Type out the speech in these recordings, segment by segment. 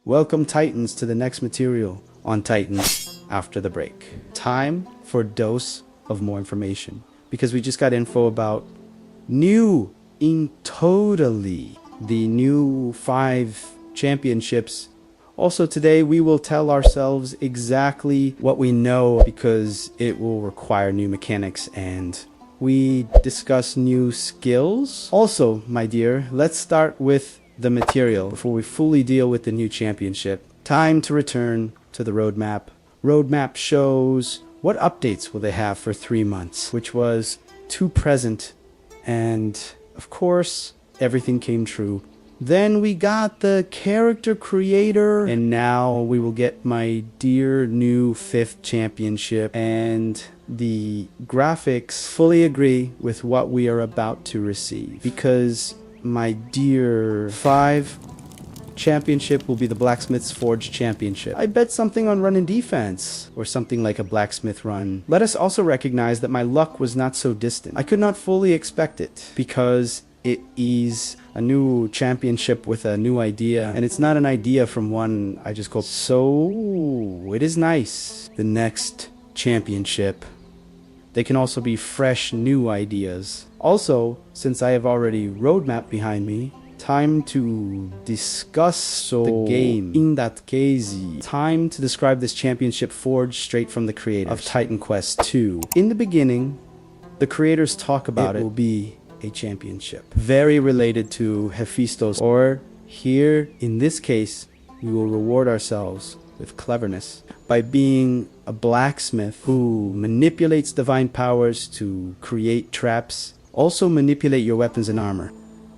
Welcome Titans to the next material on Titans after the break. Time for a dose of more information, because we just got info about new in totally the new 5 championships. Also today we will tell ourselves exactly what we know, because it will require new mechanics, and we discuss new skills. Also, my dear, let's start with the material before we fully deal with the new championship. Time to return to the roadmap. Roadmap shows what updates will they have for 3 months, which was to present, and of course everything came true. Then we got the character creator, and now we will get my dear new 5th championship, and the graphics fully agree with what we are about to receive, because my dear 5 championship will be the Blacksmith's Forge championship. I bet something on run and defense, or something like a blacksmith run. Let us also recognize that my luck was not so distant. I could not fully expect it, because it is a new championship with a new idea, and it's not an idea from one I just called. So it is nice. The next championship, they can also be fresh new ideas. Also, since I have already roadmap behind me, time to discuss the game. In that case, time to describe this championship forged straight from the creator of Titan Quest 2. In the beginning, the creators talk about it will be a championship very related to Hephaestus, or here in this case we will reward ourselves with cleverness by being a blacksmith who manipulates divine powers to create traps, also manipulate your weapons and armor.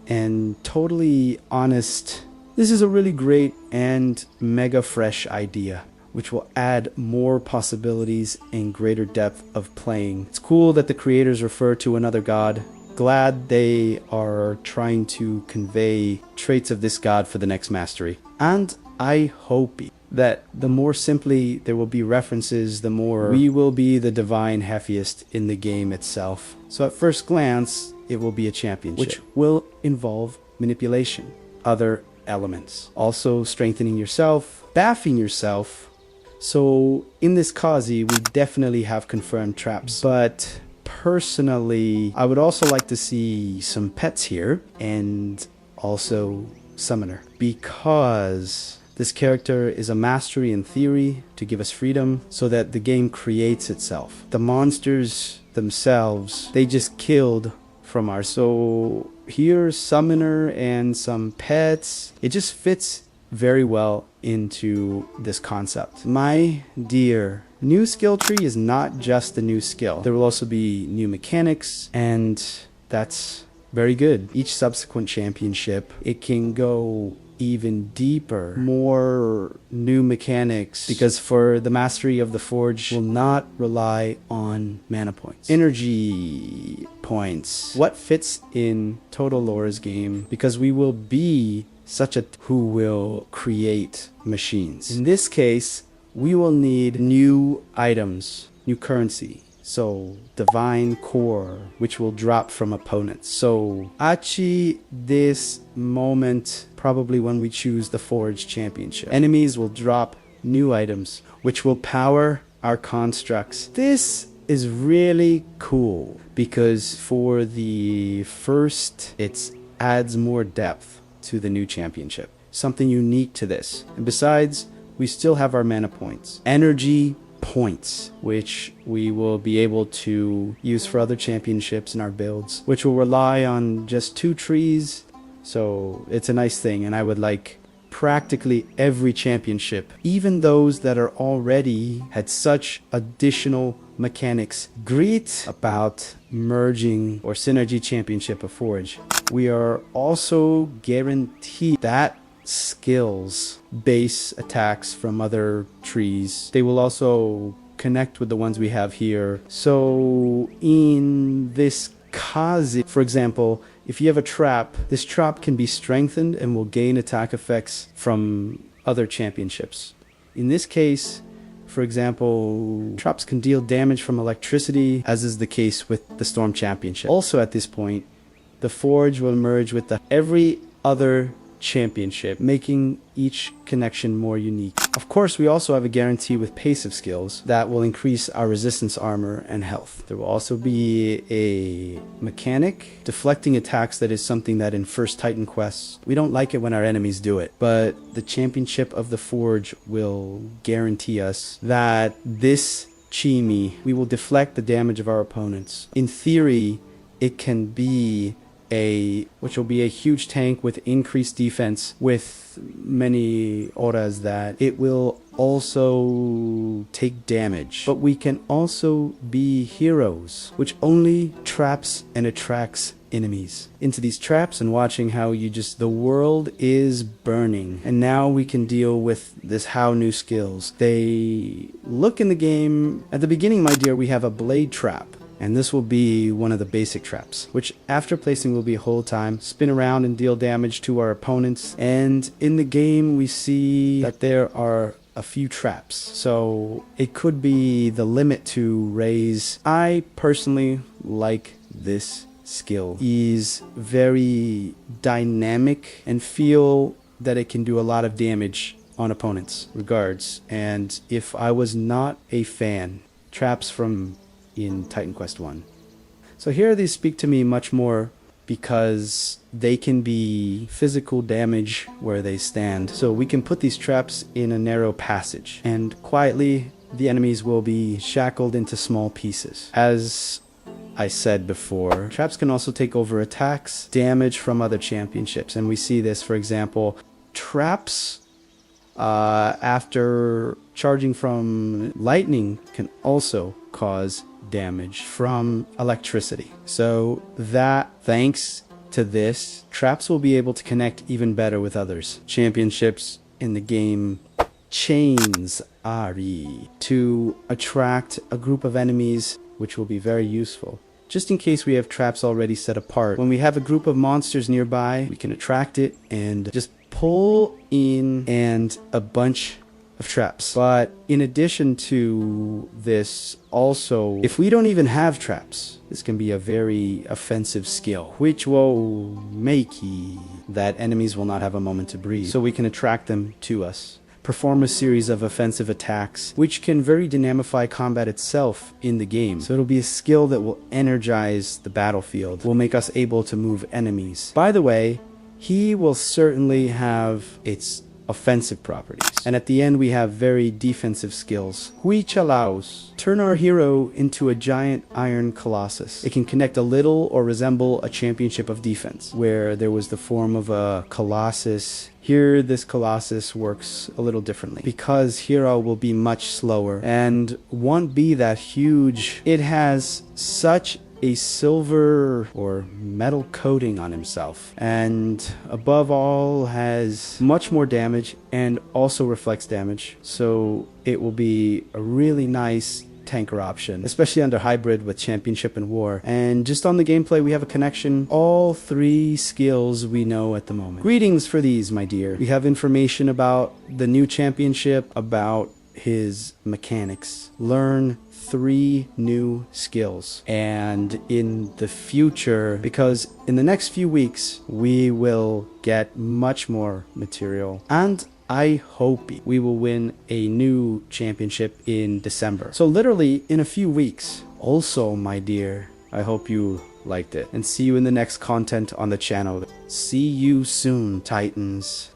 And totally honest, this is a really great and mega fresh idea, which will add more possibilities and greater depth of playing. It's cool that the creators refer to another god. Glad they are trying to convey traits of this god for the next mastery. And I hope that the more simply there will be references, the more we will be the divine Hephaestus in the game itself. So at first glance, it will be a championship, which will involve manipulation, other elements, also strengthening yourself, buffing yourself. So in this Kazi, we definitely have confirmed traps, but personally, I would also like to see some pets here, and also summoner, because this character is a mastery in theory to give us freedom so that the game creates itself. The monsters themselves, they just killed from our, so here summoner and some pets, it just fits very well into this concept. My dear, new skill tree is not just a new skill. There will also be new mechanics, and that's very good. Each subsequent championship, it can go even deeper, more new mechanics, because for the mastery of the forge will not rely on mana points, energy points, what fits in Total Lore's game, because we will be such a who will create machines. In this case, we will need new items, new currency. So divine core, which will drop from opponents. So actually this moment, probably when we choose the Forge Championship, enemies will drop new items, which will power our constructs. This is really cool, because for the first, it adds more depth to the new championship. Something unique to this. And besides, we still have our mana points. Energy points, which we will be able to use for other championships in our builds, which will rely on just 2 trees. So it's a nice thing, and I would like practically every championship, even those that are already had such additional mechanics, great about merging or synergy championship of Forge. We are also guaranteed that skills base attacks from other trees, they will also connect with the ones we have here. So in this Kazi, for example, if you have a trap, this trap can be strengthened and will gain attack effects from other championships. In this case, for example, traps can deal damage from electricity, as is the case with the Storm Championship. Also at this point, the Forge will merge with every other championship, making each connection more unique. Of course, we also have a guarantee with passive skills that will increase our resistance armor and health. There will also be a mechanic deflecting attacks that is something that in First Titan quests, we don't like it when our enemies do it, but the Championship of the Forge will guarantee us that this Chimi, we will deflect the damage of our opponents. In theory, it can be which will be a huge tank with increased defense with many auras that it will also take damage. But we can also be heroes, which only traps and attracts enemies into these traps, and watching how the world is burning. And now we can deal with this how new skills. They look in the game, at the beginning, my dear, we have a blade trap. And this will be one of the basic traps, which after placing will be a whole time, spin around and deal damage to our opponents. And in the game, we see that there are a few traps. So it could be the limit to raise. I personally like this skill. He's very dynamic and feel that it can do a lot of damage on opponents. Regards. And if I was not a fan, traps from in Titan Quest 1. So here these speak to me much more because they can be physical damage where they stand. So we can put these traps in a narrow passage and quietly the enemies will be shackled into small pieces. As I said before, traps can also take over attacks, damage from other championships. And we see this, for example, traps after charging from lightning can also cause damage from electricity. So that, thanks to this, traps will be able to connect even better with others. Championships in the game chains Ari to attract a group of enemies, which will be very useful. Just in case we have traps already set apart. When we have a group of monsters nearby, we can attract it and just pull in and a bunch of traps. But in addition to this, also, if we don't even have traps, this can be a very offensive skill, which will make that enemies will not have a moment to breathe. So we can attract them to us. Perform a series of offensive attacks, which can very dynamify combat itself in the game. So it'll be a skill that will energize the battlefield, will make us able to move enemies. By the way, he will certainly have its offensive properties. And at the end we have very defensive skills, which allows turn our hero into a giant iron colossus. It can connect a little or resemble a championship of defense, where there was the form of a colossus. Here this colossus works a little differently because hero will be much slower and won't be that huge. It has such a silver or metal coating on himself, and above all has much more damage and also reflects damage, so it will be a really nice tanker option, especially under hybrid with championship and war. And just on the gameplay, we have a connection, all three skills we know at the moment. Greetings for these, my dear. We have information about the new championship, about his mechanics. Learn 3 new skills, and in the future, because in the next few weeks we will get much more material, and I hope we will win a new championship in December, so literally in a few weeks. Also, my dear, I hope you liked it, and see you in the next content on the channel. See you soon, Titans.